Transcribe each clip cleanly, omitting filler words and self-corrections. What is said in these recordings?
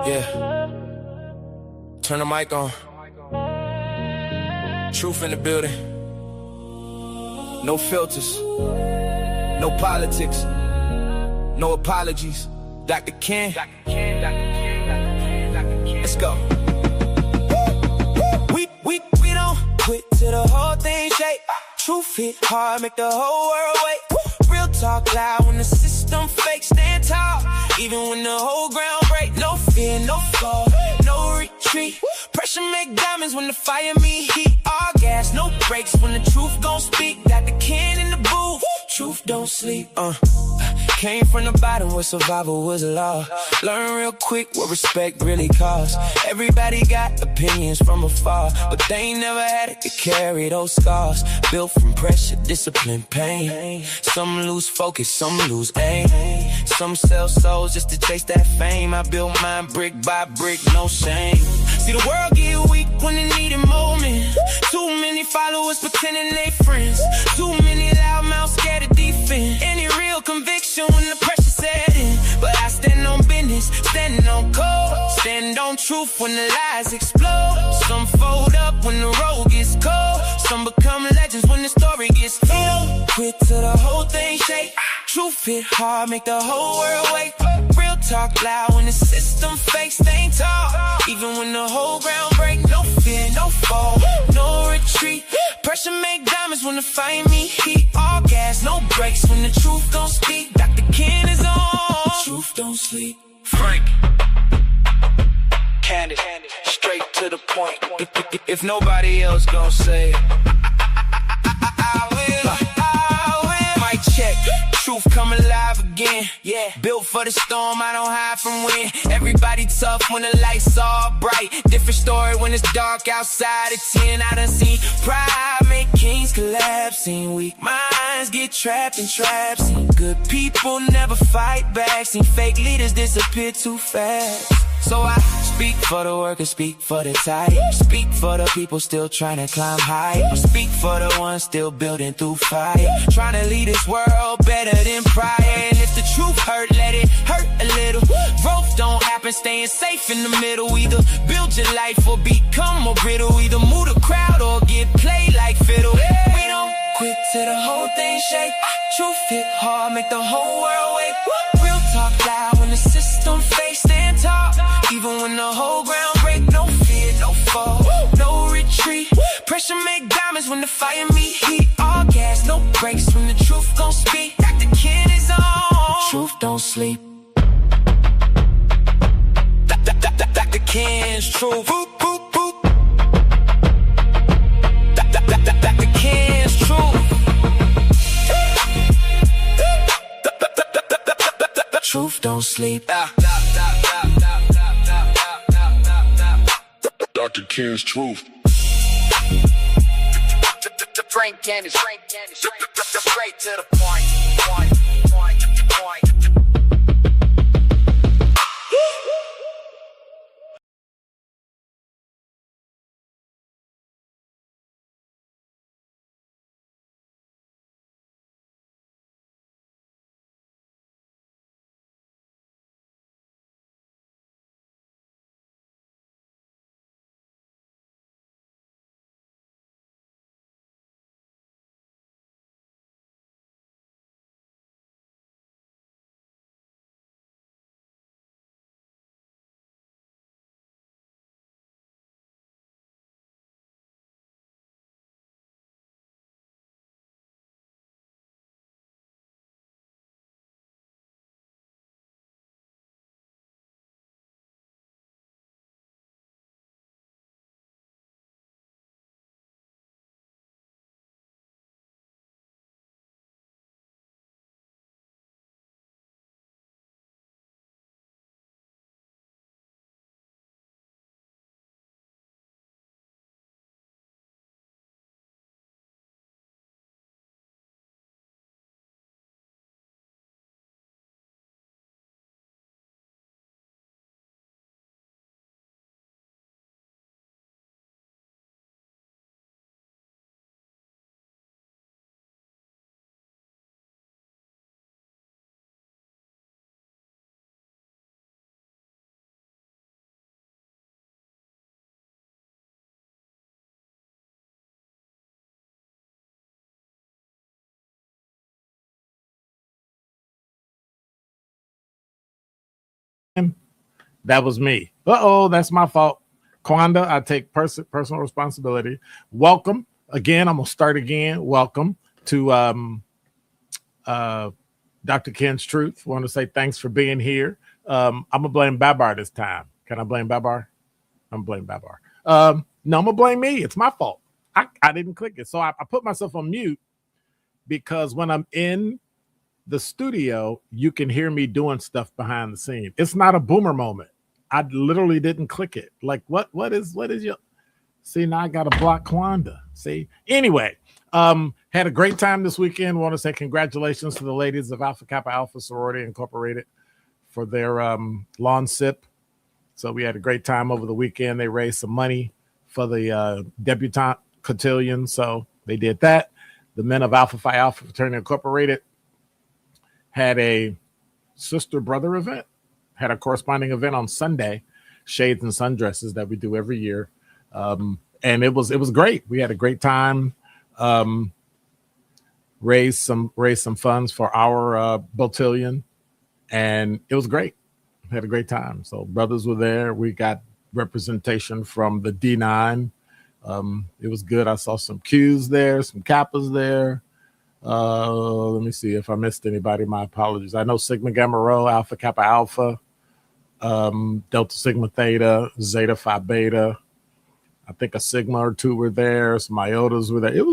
Yeah, turn the mic on. Truth in the building. No filters, no politics, no apologies. Dr. Ken. Let's go. We don't quit till the whole thing shake. Truth hit hard, make the whole world wait. Real talk loud when the system fake. Stand tall, even when the whole ground break. No fear, no fall, no retreat. Pressure make diamonds when the fire meet heat. All gas, no brakes when the truth gon' speak. Dr. Ken in the booth, truth don't sleep. Came from the bottom where survival was a law. Learn real quick what respect really costs. Everybody got opinions from afar, but they ain't never had it to carry those scars. Built from pressure, discipline, pain. Some lose focus, some lose aim. Some sell souls just to chase that fame. I built mine brick by brick, no shame. See the world get weak when it need a moment. Too many followers pretending they friends. Too many loudmouths scared to defend. Any real conviction when the pressure set in. But I stand on business, standing on code. Stand on truth when the lies explode. Some fold up when the road gets cold. Some become legends when the story gets told. Quit till the whole thing shake. Truth hit hard, make the whole world wait. Real talk loud when the system fake. Stay tall, even when the whole ground break. No fear, no fall, no retreat. Pressure make diamonds when the fire meet heat. All gas, no brakes when the truth don't speak. Dr. Ken is on. Truth don't sleep. Frank, candid, straight to the point. If nobody else gon' say it, I will. Mic check. Truth come alive again. Yeah, built for the storm, I don't hide from wind. Everybody tough when the lights all bright. Different story when it's dark outside at 10. I done seen pride make kings collapse. Seen weak minds get trapped in traps. Seen good people never fight back. Seen fake leaders disappear too fast. So I speak for the workers, speak for the tired. Speak for the people still trying to climb higher. Speak for the ones still building through fire. Trying to lead this world better than prior. And if the truth hurt, let it hurt a little. Growth don't happen staying safe in the middle. Either build your life or become a riddle. Either move the crowd or get played like fiddle. We don't quit till the whole thing shake. Truth hit hard, make the whole world wait. Real talk loud when the system fake. Stand tall, even when the whole ground break. No fear, no fall, no retreat. Pressure make diamonds when the fire meet heat. All gas, no brakes when the truth gon' speak. Dr. Ken is on. Truth don't sleep. Dr. Ken's truth. Dr. Ken's truth. Truth don't sleep. Dr. Ken's truth. Frank Candy, straight to the point. That was me. Uh-oh, that's my fault. Kwanda, I take personal responsibility. Welcome. Again, I'm going to start again. Welcome to Dr. Ken's Truth. I want to say thanks for being here. I'm going to blame Babar this time. Can I blame Babar? I'm going to blame Babar. No, I'm going to blame me. It's my fault. I didn't click it. So I put myself on mute because when I'm in the studio, you can hear me doing stuff behind the scene. It's not a boomer moment. I literally didn't click it. Like, what is your... See, now I got to block Kwanda. See? Anyway, had a great time this weekend. Want to say congratulations to the ladies of Alpha Kappa Alpha Sorority Incorporated for their lawn sip. So we had a great time over the weekend. They raised some money for the debutante cotillion. So they did that. The men of Alpha Phi Alpha Fraternity Incorporated had a sister brother event, had a corresponding event on Sunday, Shades and Sundresses, that we do every year. And it was great. We had a great time. Raised some funds for our botillion, and it was great. Had a great time. So brothers were there. We got representation from the D9. It was good. I saw some Qs there, some Kappas there. Let me see if I missed anybody. My apologies. I know Sigma Gamma Rho, Alpha Kappa Alpha, Delta Sigma Theta, Zeta Phi Beta. I think a Sigma or two were there. Some Iotas were there.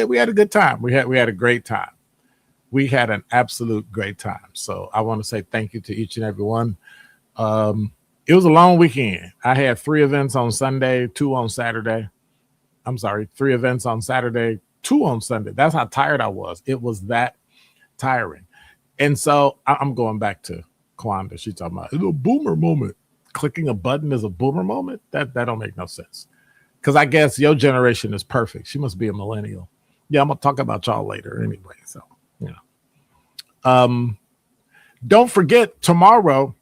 We had a good time. We had a great time. We had an absolute great time. So I want to say thank you to each and every one. It was a long weekend. I had 3 events on Sunday, 2 on Saturday. I'm sorry, 3 events on Saturday, 2 on Sunday. That's how tired I was. It was that tiring. And so I'm going back to Kwanda. She's talking about it's a boomer moment. Clicking a button is a boomer moment? That don't make no sense. Because I guess your generation is perfect. She must be a millennial. Yeah, I'm going to talk about y'all later anyway. So, yeah. Don't forget, tomorrow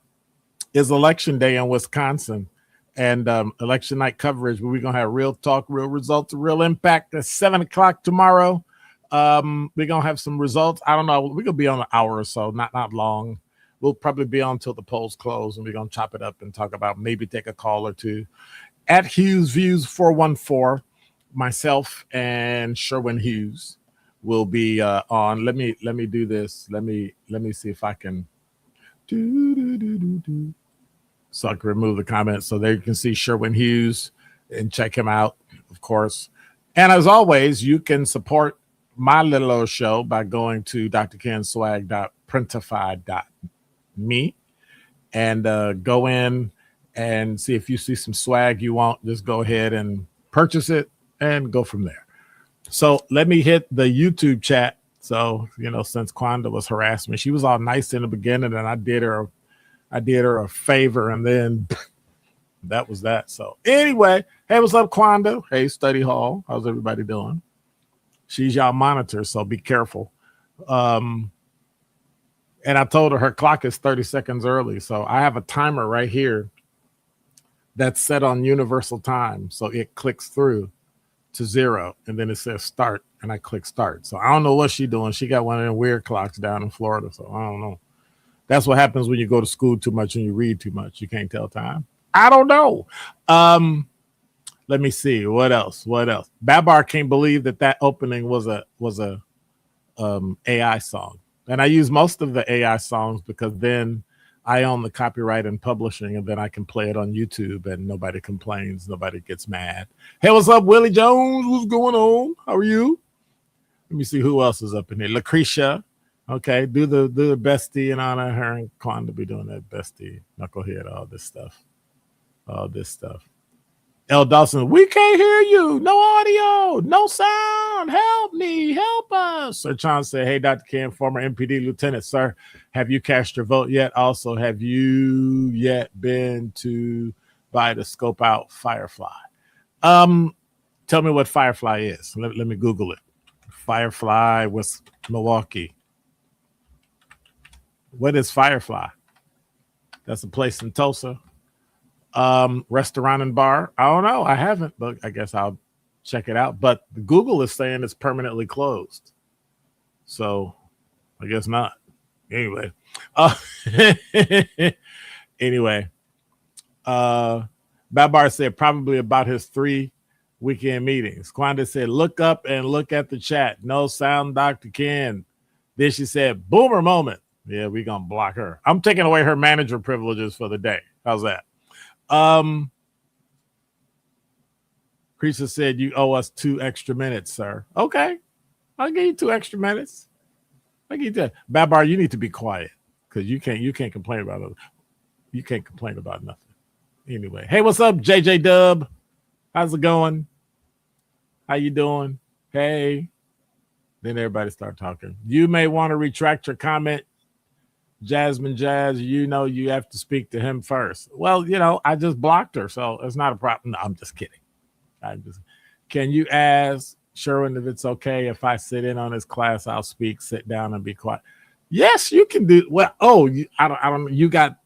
is election day in Wisconsin. And election night coverage, where we're going to have real talk, real results, real impact at 7 o'clock tomorrow. We're going to have some results. I don't know. We're going to be on an hour or so, not long. We'll probably be on until the polls close, and we're going to chop it up and talk about maybe take a call or two. At Hughes Views 414, myself and Sherwin Hughes will be on. Let me do this. Let me see if I can so I can remove the comments so there you can see Sherwin Hughes and check him out, of course. And as always, you can support my little old show by going to drkenswag.printify.me and go in and see if you see some swag you want. Just go ahead and purchase it and go from there. So let me hit the YouTube chat. So, since Kwanda was harassing me, she was all nice in the beginning, and I did her a favor, and then that was that. So anyway, hey, what's up, Kwanda? Hey, Study Hall. How's everybody doing? She's y'all monitor, so be careful. And I told her clock is 30 seconds early. So I have a timer right here that's set on universal time. So it clicks through to 0, and then it says start, and I click start. So I don't know what she's doing. She got one of them weird clocks down in Florida, so I don't know. That's what happens when you go to school too much and you read too much. You can't tell time. I don't know. Let me see. What else? Babar can't believe that opening was a AI song. And I use most of the AI songs because then I own the copyright and publishing, and then I can play it on YouTube and nobody complains. Nobody gets mad. Hey, what's up, Willie Jones? What's going on? How are you? Let me see who else is up in here. Lucretia. Okay, do the bestie in honor of her and Kwanda be doing that bestie, knucklehead, all this stuff. L. Dawson, we can't hear you. No audio, no sound. Help me, help us. Sir John said, hey, Dr. Ken, former MPD lieutenant, sir, have you cast your vote yet? Also, have you yet been to buy the Scope Out Firefly? Tell me what Firefly is. Let me Google it. Firefly with Milwaukee. What is Firefly? That's a place in Tulsa. Restaurant and bar. I don't know. I haven't, but I guess I'll check it out. But Google is saying it's permanently closed. So I guess not. Anyway. Anyway. Babar said probably about his 3 weekend meetings. Quanda said, look up and look at the chat. No sound, Dr. Ken. Then she said, boomer moment. Yeah, we're going to block her. I'm taking away her manager privileges for the day. How's that? Creaser said, you owe us 2 extra minutes, sir. Okay. I'll give you 2 extra minutes. I'll give you that. Babar, you need to be quiet because you can't complain about it. You can't complain about nothing. Anyway, hey, what's up, JJ Dub? How's it going? How you doing? Hey. Then everybody start talking. You may want to retract your comment. Jasmine Jazz, you know you have to speak to him first. Well, I just blocked her, so it's not a problem. No, I'm just kidding. Can you ask Sherwin if it's okay if I sit in on his class? I'll speak, sit down, and be quiet. Yes, you can do. Well, I don't. You got.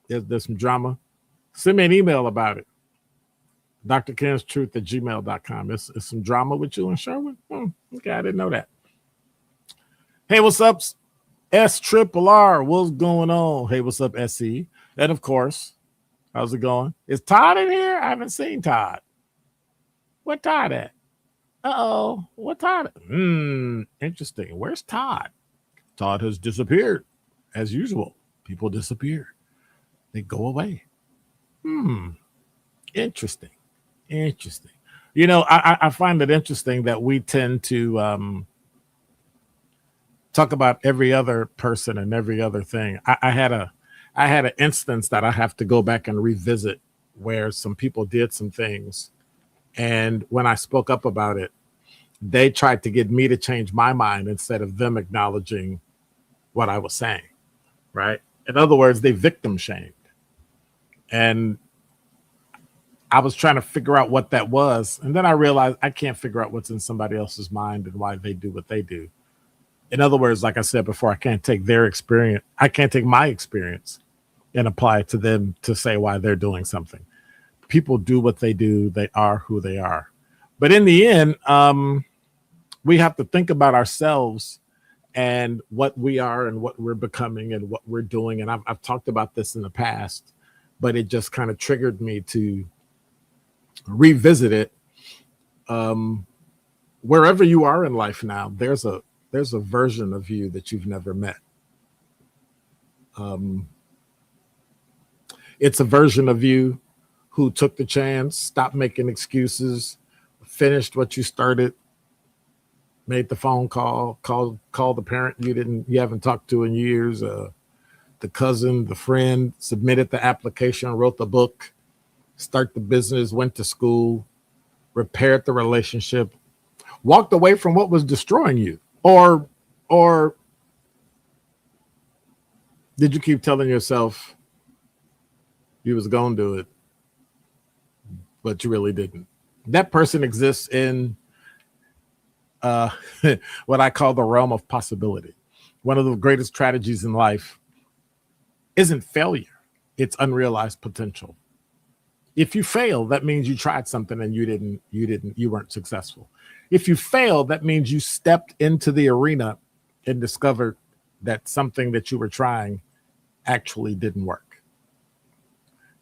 There's some drama. Send me an email about it. drkenstruth@gmail.com. It's some drama with you and Sherwin. Okay, I didn't know that. Hey, what's up, S-Triple-R? What's going on? Hey, what's up, SE? And of course, how's it going? Is Todd in here? I haven't seen Todd. Where Todd at? Uh-oh. What Todd? Interesting. Where's Todd? Todd has disappeared. As usual, people disappear. They go away. Interesting. I find it interesting that we tend to talk about every other person and every other thing. I had an instance that I have to go back and revisit where some people did some things. And when I spoke up about it, they tried to get me to change my mind instead of them acknowledging what I was saying, right? In other words, they victim shamed. And I was trying to figure out what that was. And then I realized I can't figure out what's in somebody else's mind and why they do what they do. In other words, like I said before, I can't take their experience. I can't take my experience and apply it to them to say why they're doing something. People do what they do. They are who they are. But in the end, we have to think about ourselves and what we are and what we're becoming and what we're doing. And I've talked about this in the past, but it just kind of triggered me to revisit it. Wherever you are in life now, there's a version of you that you've never met. It's a version of you who took the chance, stopped making excuses, finished what you started, made the phone call, called the parent you haven't talked to in years, the cousin, the friend, submitted the application, wrote the book, start the business, went to school, repaired the relationship, walked away from what was destroying you. Or did you keep telling yourself you was going to do it, but you really didn't? That person exists in what I call the realm of possibility. One of the greatest tragedies in life isn't failure. It's unrealized potential. If you fail, that means you tried something and you weren't successful. If you failed, that means you stepped into the arena and discovered that something that you were trying actually didn't work.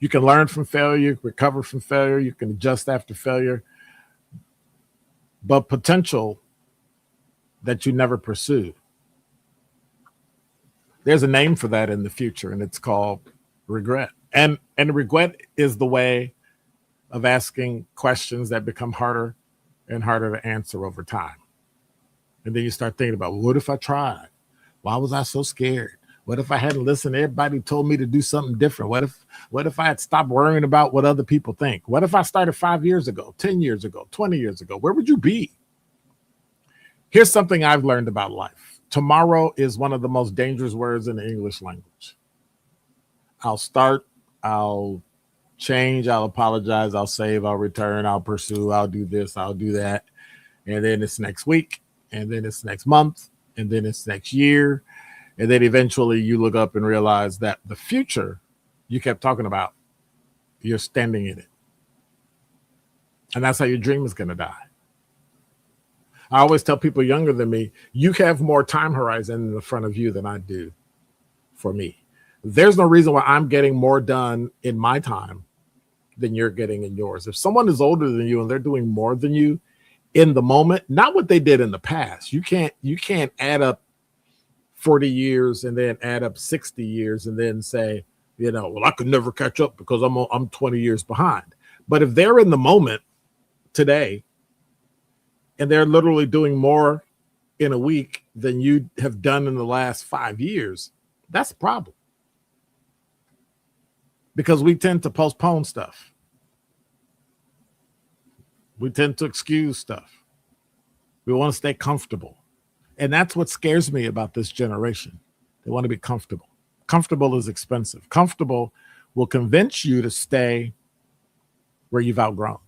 You can learn from failure, recover from failure, you can adjust after failure, but potential that you never pursued, there's a name for that in the future, and it's called regret. And regret is the way of asking questions that become harder and harder to answer over time. And then you start thinking about, what if I tried? Why was I so scared? What if I hadn't listened? Everybody told me to do something different. What if I had stopped worrying about what other people think? What if I started 5 years ago, 10 years ago, 20 years ago? Where would you be? Here's something I've learned about life. Tomorrow is one of the most dangerous words in the English language. I'll start, I'll change, I'll apologize, I'll save, I'll return, I'll pursue, I'll do this, I'll do that. And then it's next week, and then it's next month, and then it's next year. And then eventually you look up and realize that the future you kept talking about, you're standing in it. And that's how your dream is going to die. I always tell people younger than me, you have more time horizon in the front of you than I do for me. There's no reason why I'm getting more done in my time than you're getting in yours. If someone is older than you and they're doing more than you in the moment, not what they did in the past. You can't add up 40 years and then add up 60 years and then say, well, I could never catch up because I'm 20 years behind. But if they're in the moment today and they're literally doing more in a week than you have done in the last 5 years, that's a problem. Because we tend to postpone stuff. We tend to excuse stuff. We want to stay comfortable. And that's what scares me about this generation. They want to be comfortable. Comfortable is expensive. Comfortable will convince you to stay where you've outgrown.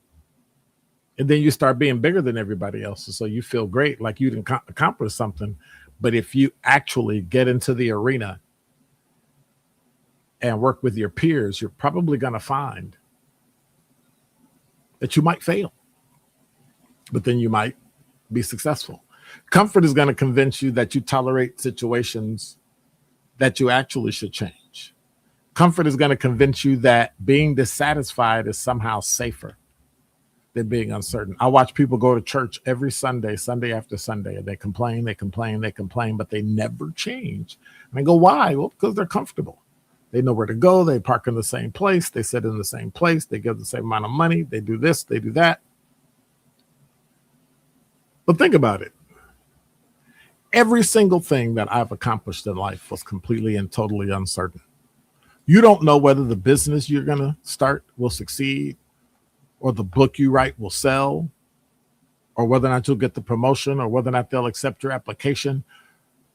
And then you start being bigger than everybody else. And so you feel great, like you didn't accomplish something. But if you actually get into the arena and work with your peers, you're probably going to find that you might fail, but then you might be successful. Comfort is going to convince you that you tolerate situations that you actually should change. Comfort is going to convince you that being dissatisfied is somehow safer than being uncertain. I watch people go to church every Sunday, Sunday after Sunday, and they complain, but they never change. And I go, why? Well, because they're comfortable. They know where to go. They park in the same place. They sit in the same place. They give the same amount of money. They do this. They do that. But think about it. Every single thing that I've accomplished in life was completely and totally uncertain. You don't know whether the business you're going to start will succeed, or the book you write will sell, or whether or not you'll get the promotion, or whether or not they'll accept your application.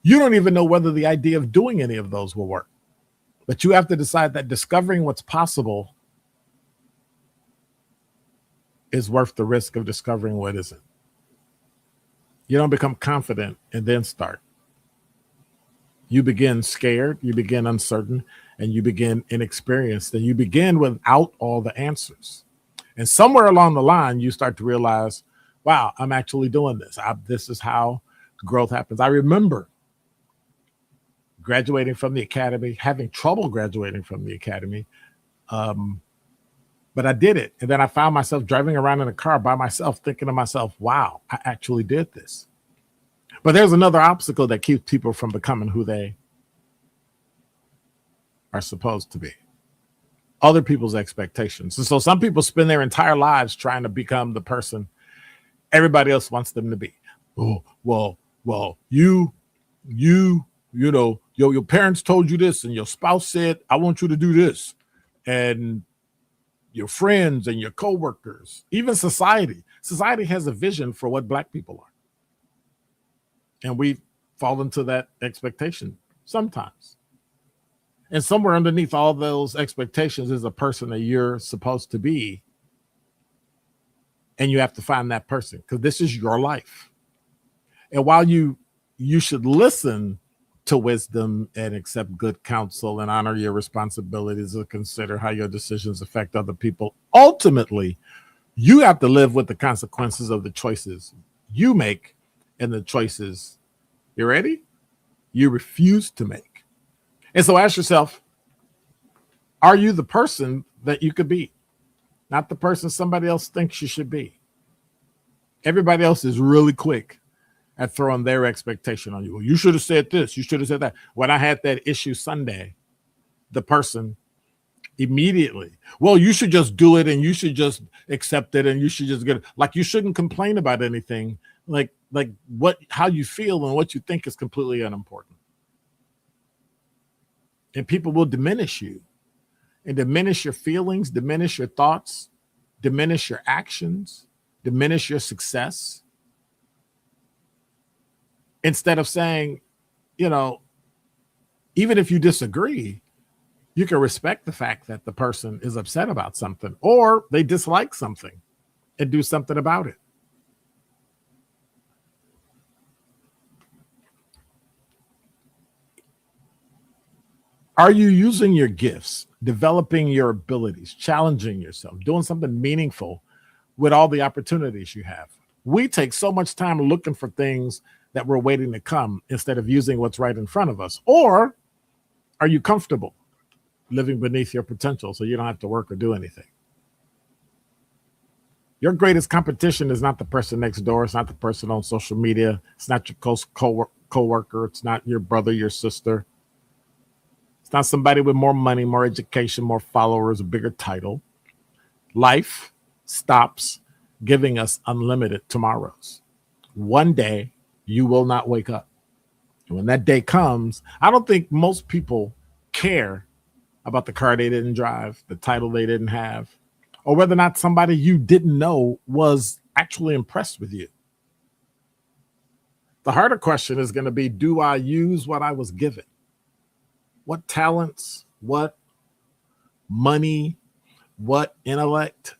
You don't even know whether the idea of doing any of those will work. But you have to decide that discovering what's possible is worth the risk of discovering what isn't. You don't become confident and then start. You begin scared, you begin uncertain, and you begin inexperienced, and you begin without all the answers. And somewhere along the line, you start to realize, wow, I'm actually doing this. This is how growth happens. I remember graduating from the academy, having trouble graduating from the academy, but I did it. And then I found myself driving around in a car by myself, thinking to myself, wow, I actually did this. But there's another obstacle that keeps people from becoming who they are supposed to be. Other people's expectations. And so some people spend their entire lives trying to become the person everybody else wants them to be. Oh, well, you know, your parents told you this, and your spouse said, I want you to do this. And your friends and your coworkers, even society has a vision for what Black people are. And we fall into that expectation sometimes. And somewhere underneath all those expectations is a person that you're supposed to be. And you have to find that person, because this is your life. And while you should listen to wisdom and accept good counsel and honor your responsibilities and consider how your decisions affect other people, ultimately, you have to live with the consequences of the choices you make and the choices, you ready? You refuse to make. And so ask yourself, are you the person that you could be? Not the person somebody else thinks you should be. Everybody else is really quick at throwing their expectation on you. Well, you should have said this. You should have said that. When I had that issue Sunday, the person immediately, well, you should just do it, and you should just accept it, and you should just get it. Like, you shouldn't complain about anything. Like how you feel and what you think is completely unimportant. And people will diminish you and diminish your feelings, diminish your thoughts, diminish your actions, diminish your success. Instead of saying, even if you disagree, you can respect the fact that the person is upset about something or they dislike something and do something about it. Are you using your gifts, developing your abilities, challenging yourself, doing something meaningful with all the opportunities you have? We take so much time looking for things that we're waiting to come instead of using what's right in front of us. Or are you comfortable? living beneath your potential so you don't have to work or do anything. Your greatest competition is not the person next door. It's not the person on social media. It's not your co-worker. It's not your brother, your sister. It's not somebody with more money, more education, more followers, a bigger title. Life stops giving us unlimited tomorrows. One day, you will not wake up. And when that day comes, I don't think most people care about the car they didn't drive, the title they didn't have, or whether or not somebody you didn't know was actually impressed with you. The harder question is going to be, do I use what I was given? What talents, what money, what intellect,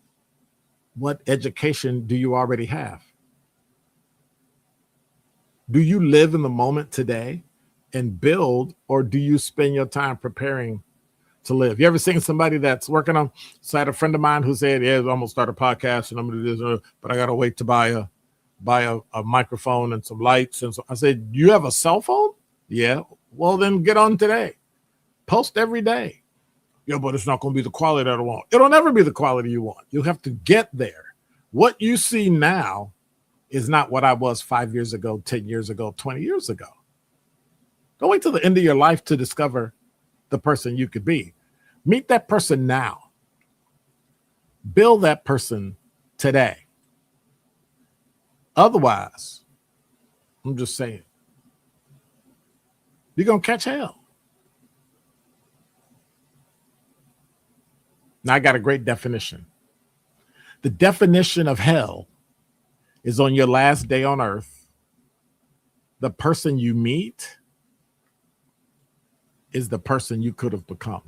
what education do you already have? Do you live in the moment today and build, or do you spend your time preparing to live? You ever seen somebody that's working on? So I had a friend of mine who said, "Yeah, I'm gonna start a podcast and I'm gonna do this, but I gotta wait to buy a microphone and some lights." And so I said, "You have a cell phone?" "Yeah." "Well, then get on today. Post every day." "Yeah, but it's not gonna be the quality that I want." It'll never be the quality you want. You'll have to get there. What you see now is not what I was 5 years ago, 10 years ago, 20 years ago. Don't wait till the end of your life to discover the person you could be. Meet that person now. Build that person today. Otherwise, I'm just saying, you're going to catch hell. Now, I got a great definition. The definition of hell is on your last day on earth. The person you meet is the person you could have become.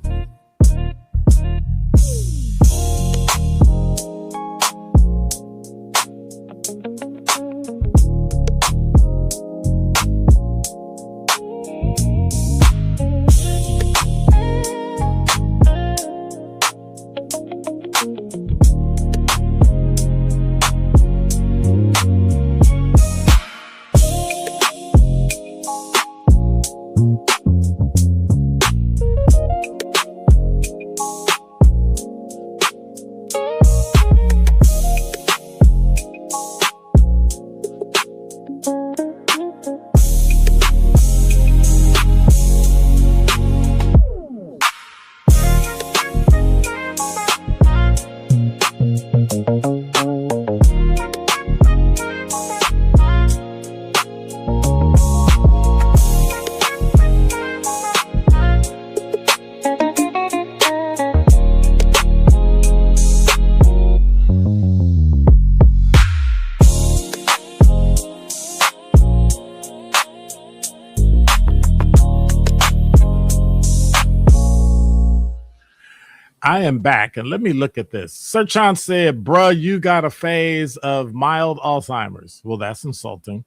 I am back, and let me look at this. Sir Chan said, "Bruh, you got a phase of mild Alzheimer's." Well, that's insulting.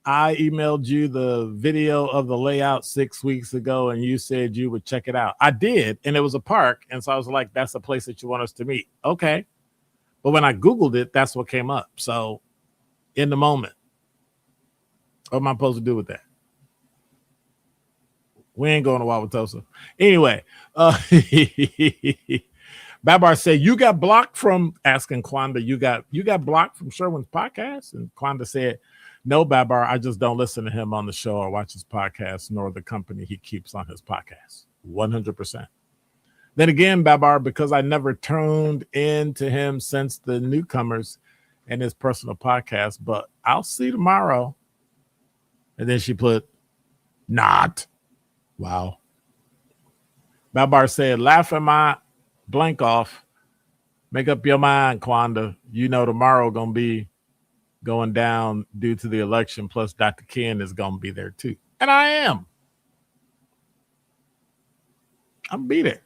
I emailed you the video of the layout 6 weeks ago, and you said you would check it out. I did, and it was a park, and so I was like, that's a place that you want us to meet. Okay. But when I Googled it, that's what came up. So, in the moment, what am I supposed to do with that? We ain't going to Wauwatosa. Anyway, Babar said, "You got blocked from," asking Kwanda, you got blocked from Sherwin's podcast? And Kwanda said, "No, Babar, I just don't listen to him on the show or watch his podcast, nor the company he keeps on his podcast." 100%. Then again, Babar, because I never tuned into him since the newcomers and his personal podcast, but I'll see tomorrow. And then she put, "Not." Wow. Babar said, "Laughing my blank off. Make up your mind, Kwanda. You know tomorrow going to be going down due to the election, plus Dr. Ken is going to be there too." And I am. I'm be there.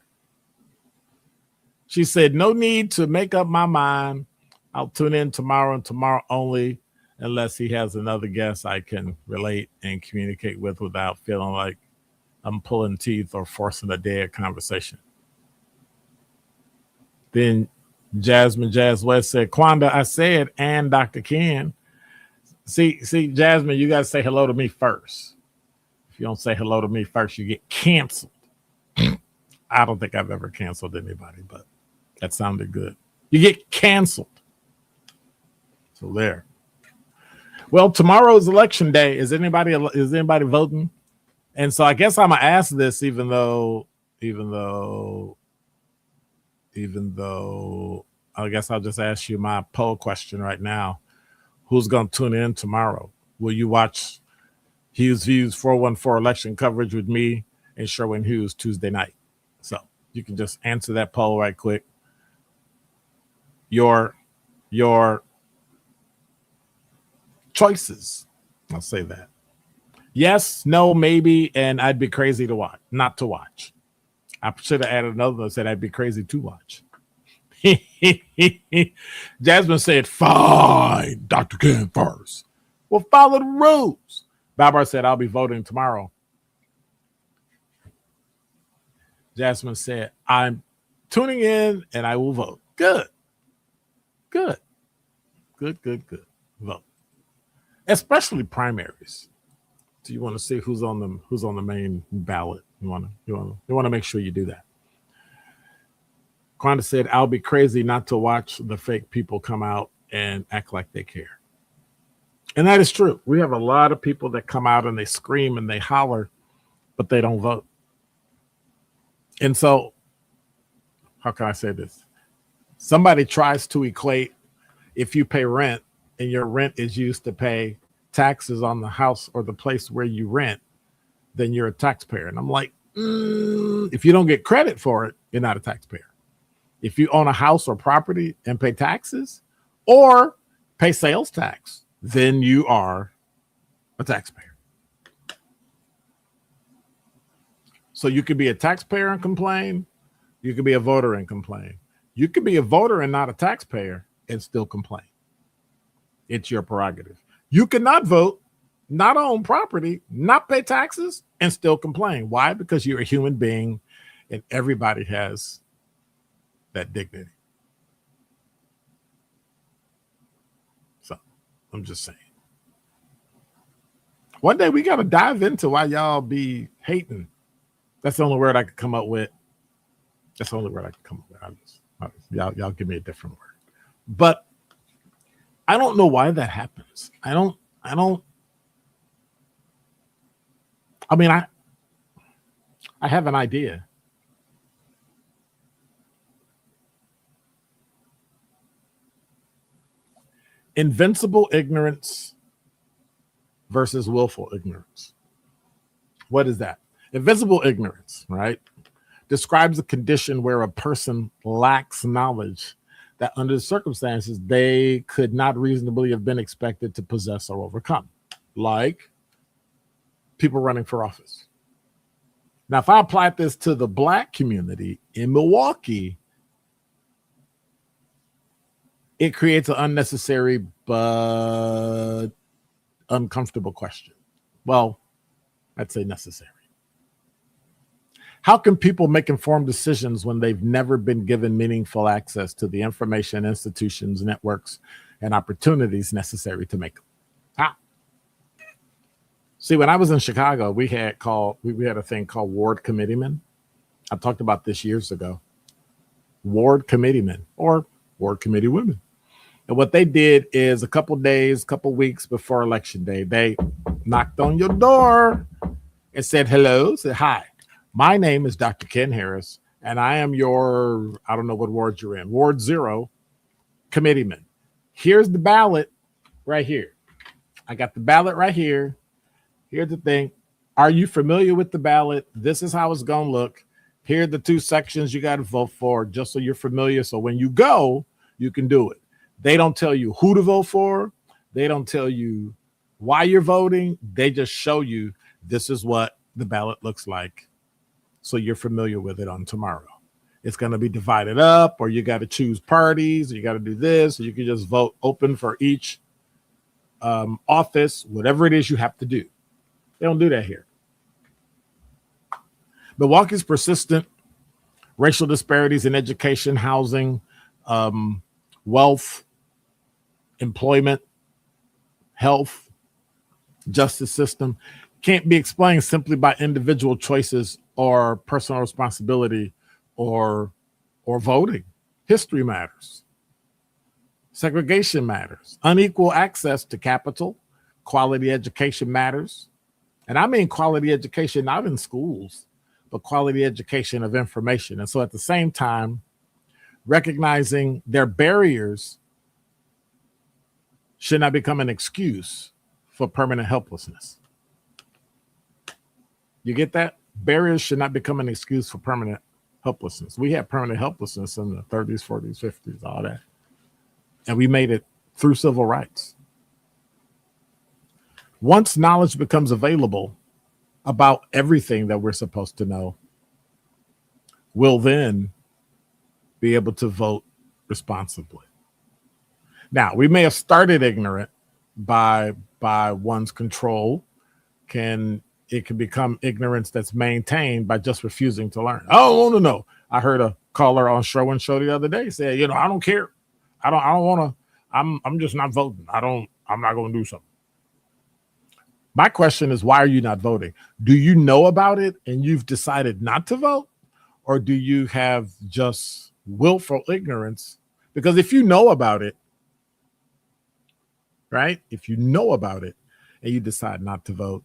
She said, "No need to make up my mind. I'll tune in tomorrow and tomorrow only, unless he has another guest I can relate and communicate with without feeling like I'm pulling teeth or forcing a dead conversation." Then Jasmine Jazz West said, "Kwanda, I said, and Dr. Ken." See, Jasmine, you got to say hello to me first. If you don't say hello to me first, you get canceled. I don't think I've ever canceled anybody, but that sounded good. You get canceled. So there. Well, tomorrow's election day. Is anybody voting? And so I guess I'm gonna ask this, even though I guess I'll just ask you my poll question right now. Who's gonna tune in tomorrow? Will you watch Hughes Views 414 election coverage with me and Sherwin Hughes Tuesday night? So you can just answer that poll right quick. Your choices. I'll say that. Yes, no, maybe, and I'd be crazy to watch, not to watch. I should have added another one that said I'd be crazy to watch. Jasmine said, fine, Dr. Ken first. Well, follow the rules. Babar said, I'll be voting tomorrow. Jasmine said, I'm tuning in and I will vote. Good. Vote. Especially primaries. Do you want to see who's on the main ballot? You want to make sure you do that. Quanda said, I'll be crazy not to watch the fake people come out and act like they care. And that is true. We have a lot of people that come out and they scream and they holler, but they don't vote. And so, how can I say this? Somebody tries to equate if you pay rent and your rent is used to pay taxes on the house or the place where you rent, then you're a taxpayer. And I'm like, if you don't get credit for it, you're not a taxpayer. If you own a house or property and pay taxes or pay sales tax, then you are a taxpayer. So you could be a taxpayer and complain. You could be a voter and complain. You could be a voter and not a taxpayer and still complain. It's your prerogative. You cannot vote, not own property, not pay taxes, and still complain. Why? Because you're a human being and everybody has that dignity. So I'm just saying. One day we got to dive into why y'all be hating. That's the only word I could come up with. That's the only word I could come up with. Y'all give me a different word. But I don't know why that happens. I have an idea. Invincible ignorance versus willful ignorance. What is that? Invincible ignorance, right, describes a condition where a person lacks knowledge that under the circumstances they could not reasonably have been expected to possess or overcome, like people running for office. Now, if I applied this to the Black community in Milwaukee, it creates an unnecessary but uncomfortable question. Well, I'd say necessary. How can people make informed decisions when they've never been given meaningful access to the information, institutions, networks, and opportunities necessary to make them? How? See, when I was in Chicago, we had a thing called ward committeemen. I talked about this years ago. Ward committeemen or ward committee women. And what they did is a couple weeks before election day, they knocked on your door and said hello, said hi. My name is Dr. Ken Harris, and I am your, I don't know what ward you're in, Ward 0 committeeman. Here's the ballot right here. I got the ballot right here. Here's the thing. Are you familiar with the ballot? This is how it's going to look. Here are the two sections you got to vote for, just so you're familiar. So when you go, you can do it. They don't tell you who to vote for. They don't tell you why you're voting. They just show you this is what the ballot looks like. So you're familiar with it on tomorrow. It's going to be divided up, or you got to choose parties, or you got to do this, or you can just vote open for each office, whatever it is you have to do. They don't do that here. Milwaukee's persistent racial disparities in education, housing, wealth, employment, health, justice system can't be explained simply by individual choices or personal responsibility or voting. History matters. Segregation matters. Unequal access to capital, quality education matters. And I mean quality education, not in schools, but quality education of information. And so at the same time, recognizing their barriers should not become an excuse for permanent helplessness. You get that? Barriers should not become an excuse for permanent helplessness. We had permanent helplessness in the 30s, 40s, 50s, all that. And we made it through civil rights. Once knowledge becomes available about everything that we're supposed to know, we'll then be able to vote responsibly. Now, we may have started ignorant by one's control. It can become ignorance that's maintained by just refusing to learn. I don't want to know. I heard a caller on Sherwin Show the other day say, I don't care. I don't want to. I'm just not voting. I'm not going to do something. My question is, why are you not voting? Do you know about it and you've decided not to vote? Or do you have just willful ignorance? Because if you know about it, right? If you know about it and you decide not to vote,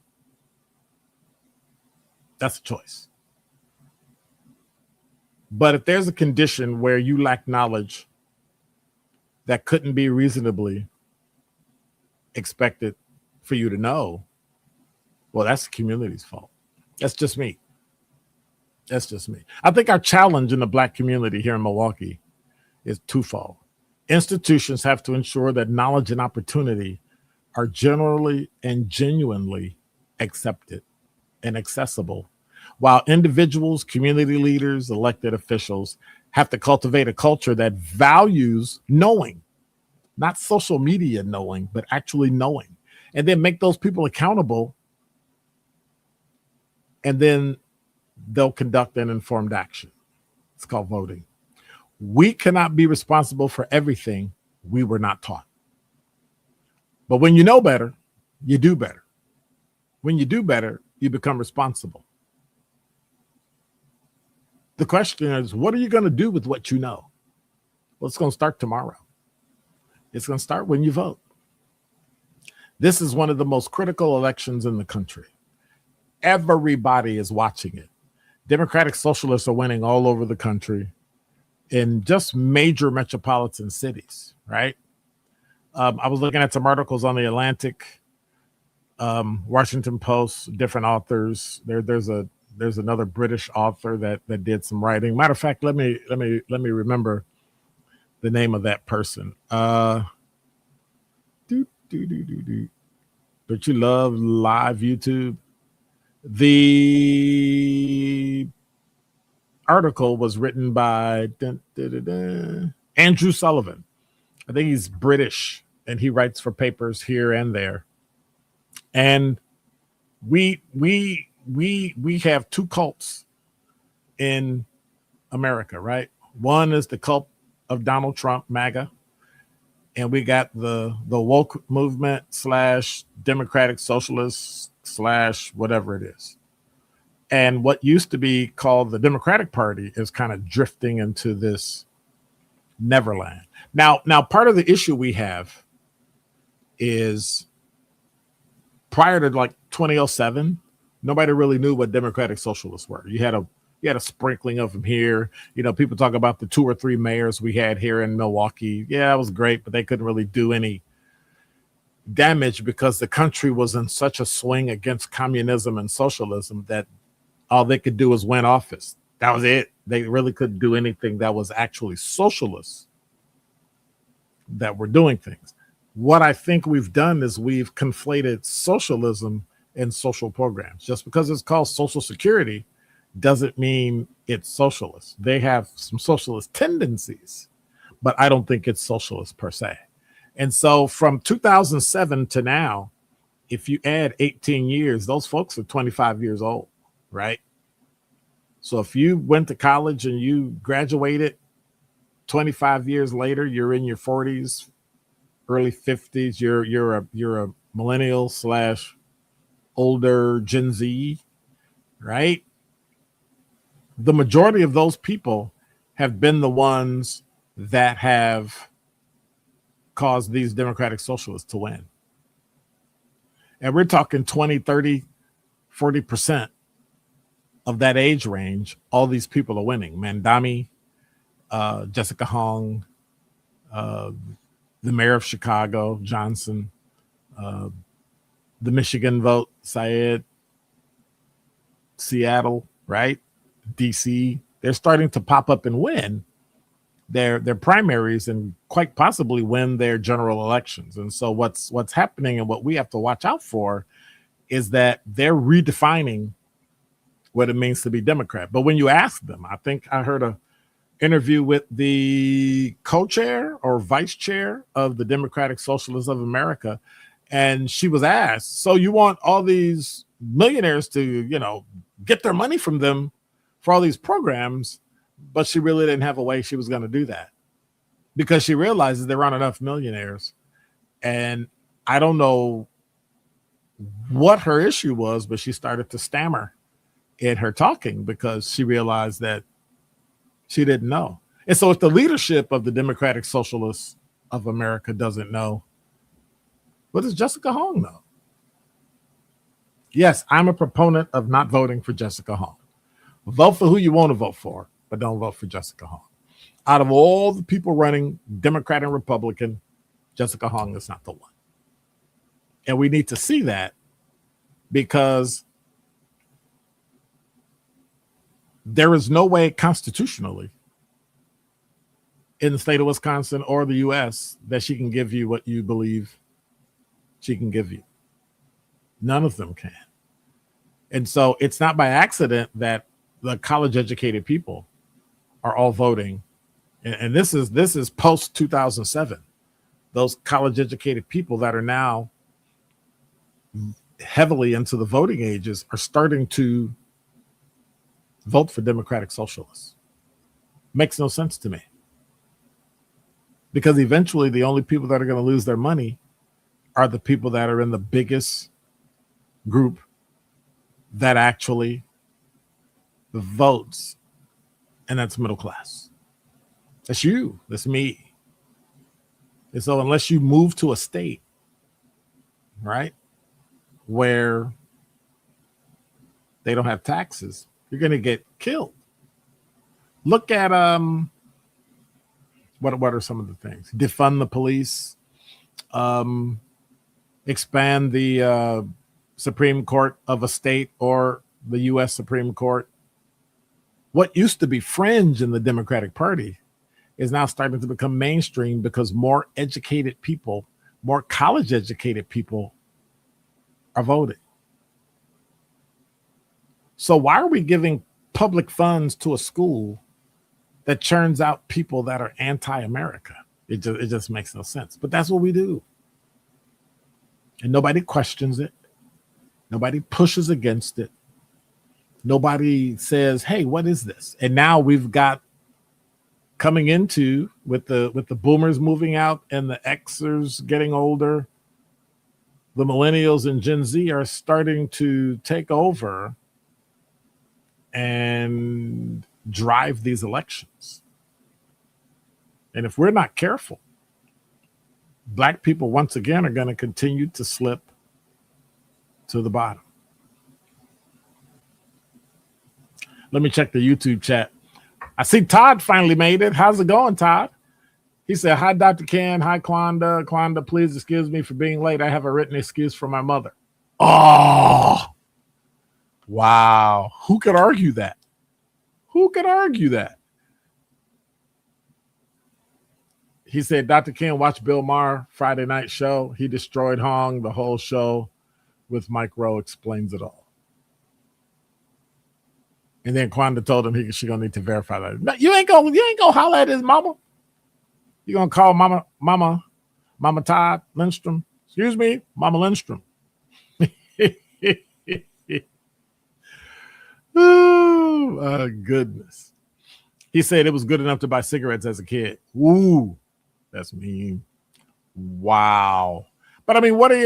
that's a choice. But if there's a condition where you lack knowledge that couldn't be reasonably expected for you to know, well, that's the community's fault. That's just me. That's just me. I think our challenge in the Black community here in Milwaukee is twofold. Institutions have to ensure that knowledge and opportunity are generally and genuinely accepted and accessible, while individuals, community leaders, elected officials have to cultivate a culture that values knowing, not social media knowing, but actually knowing, and then make those people accountable, and then they'll conduct an informed action. It's called voting. We cannot be responsible for everything we were not taught. But when you know better, you do better. When you do better, you become responsible. The question is, what are you going to do with what you know? Well, it's going to start tomorrow. It's going to start when you vote. This is one of the most critical elections in the country. Everybody is watching it. Democratic Socialists are winning all over the country in just major metropolitan cities, right? I was looking at some articles on the Atlantic, Washington Post, different authors. There's another British author that did some writing. Matter of fact, let me remember the name of that person. Don't you love live YouTube? The article was written by Andrew Sullivan. I think he's British and he writes for papers here and there. And we have two cults in America, right? One is the cult of Donald Trump, MAGA, and we got the woke movement / democratic socialists / whatever it is. And what used to be called the Democratic Party is kind of drifting into this Neverland. Now, part of the issue we have is prior to like 2007, nobody really knew what democratic socialists were. You had a sprinkling of them here. People talk about the 2 or 3 mayors we had here in Milwaukee. Yeah, it was great, but they couldn't really do any damage because the country was in such a swing against communism and socialism that all they could do was win office. That was it. They really couldn't do anything that was actually socialists that were doing things. What I think we've done is we've conflated socialism and social programs. Just because it's called Social Security doesn't mean it's socialist. They have some socialist tendencies, but I don't think it's socialist per se. And so from 2007 to now, if you add 18 years, those folks are 25 years old, right? So if you went to college and you graduated 25 years later, you're in your 40s, early 50s, you're a millennial / older Gen Z, right? the majority of those people have been the ones that have caused these democratic socialists to win. And we're talking 20, 30, 40% of that age range. All these people are winning. Mandami, Jessica Hong, the mayor of Chicago, Johnson, the Michigan vote, Syed, Seattle, right? DC. They're starting to pop up and win their primaries and quite possibly win their general elections. And so what's happening and what we have to watch out for is that they're redefining what it means to be Democrat. But when you ask them, I think I heard a interview with the co-chair or vice chair of the Democratic Socialists of America, and she was asked, so you want all these millionaires to, you know, get their money from them for all these programs? But she really didn't have a way she was going to do that, because she realizes there aren't enough millionaires. And I don't know what her issue was, but she started to stammer in her talking because she realized that she didn't know. And so if the leadership of the Democratic Socialists of America doesn't know, what does Jessica Hong know? Yes, I'm a proponent of not voting for Jessica Hong. Vote for who you want to vote for, but don't vote for Jessica Hong. Out of all the people running, Democrat and Republican, Jessica Hong is not the one. And we need to see that, because there is no way constitutionally in the state of Wisconsin or the U.S. that she can give you what you believe she can give you. None of them can. And so it's not by accident that the college-educated people are all voting. And this is post 2007. Those college-educated people that are now heavily into the voting ages are starting to vote for Democratic Socialists. Makes no sense to me. Because eventually the only people that are going to lose their money are the people that are in the biggest group that actually votes, and that's middle class. That's you. That's me. And so unless you move to a state, right, where they don't have taxes, you're going to get killed. Look at what are some of the things? Defund the police, expand the Supreme Court of a state or the U.S. Supreme Court. What used to be fringe in the Democratic Party is now starting to become mainstream because more educated people, more college-educated people are voting. So why are we giving public funds to a school that churns out people that are anti-America? It just makes no sense. But that's what we do. And nobody questions it. Nobody pushes against it. Nobody says, hey, what is this? And now we've got coming into with the boomers moving out and the Xers getting older, the millennials and Gen Z are starting to take over and drive these elections. And if we're not careful, Black people once again are going to continue to slip to the bottom. Let me check the YouTube chat. I see Todd finally made it. How's it going, Todd? He said, hi, Dr. Ken. Hi, Kwanda. Kwanda, please excuse me for being late. I have a written excuse from my mother. Oh, wow. Who could argue that? Who could argue that? He said, Dr. Ken, watch Bill Maher Friday night show. He destroyed Hong the whole show with Mike Rowe explains it all. And then Kwanda told him she gonna need to verify that. No, you ain't gonna holler at his mama. You gonna call Mama Todd Lindstrom? Excuse me, Mama Lindstrom. Oh my goodness. He said it was good enough to buy cigarettes as a kid. Ooh, that's mean. Wow. But I mean, what are